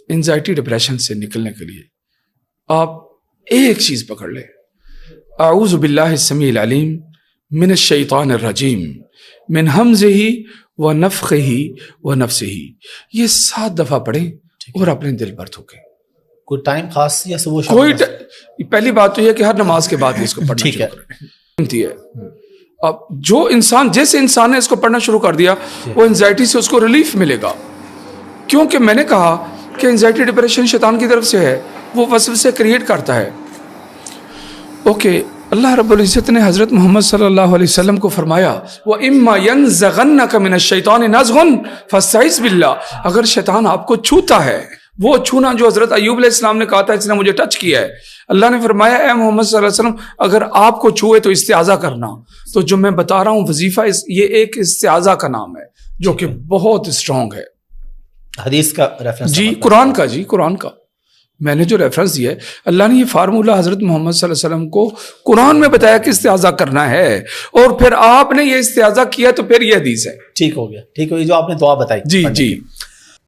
Anxiety depression سے نکلنے کے لیے آپ ایک چیز پکڑ لیں، اعوذ باللہ السمیع العلیم من الشیطان الرجیم من حمزہ ونفخہ ونفثہ، یہ 7 دفعہ پڑھیں اور اپنے دل پر تھوکیں۔ کوئی ٹائم خاص یا صبح شام؟ کوئی پہلی بات تو یہ کہ ہر نماز کے بعد اس کو پڑھنا ٹھیک ہے۔ ہے۔ اب جو انسان جیسے انسان نے اس کو پڑھنا شروع کر دیا وہ انزائٹی سے اس کو ریلیف ملے گا، کیونکہ میں نے کہا کہ انزائٹی ڈپریشن شیطان کی طرف سے ہے، وہ وسوسے کریٹ کرتا ہے۔ اوکے، اللہ رب العزت نے حضرت محمد صلی اللہ علیہ وسلم کو فرمایا وَإِمَّا يَنزَغَنَّكَ مِنَ الشَّيْطَانِ نَزْغٌ فَاسْتَعِذْ بِاللَّهِ، اگر شیطان آپ کو چھوتا ہے، وہ چھونا جو حضرت ایوب علیہ السلام نے کہا تھا اس نے مجھے ٹچ کیا ہے، اللہ نے فرمایا اے محمد صلی اللہ علیہ وسلم اگر آپ کو چھوئے تو استعاذہ کرنا۔ تو جو میں بتا رہا ہوں وظیفہ یہ ایک استعاذہ کا نام ہے جو کہ بہت اسٹرانگ ہے۔ حدیث کا ریفرنس؟ جی قرآن کا، جی قرآن کا میں نے جو ریفرنس دیا ہے، اللہ نے یہ فارمولہ حضرت محمد صلی اللہ علیہ وسلم کو قرآن میں بتایا کہ استعاذہ کرنا ہے، اور پھر آپ نے یہ استعاذہ کیا تو پھر یہ حدیث ہے۔ ٹھیک ہو گیا، ٹھیک ہو گیا جو آپ نے دعا بتائی۔ جی جی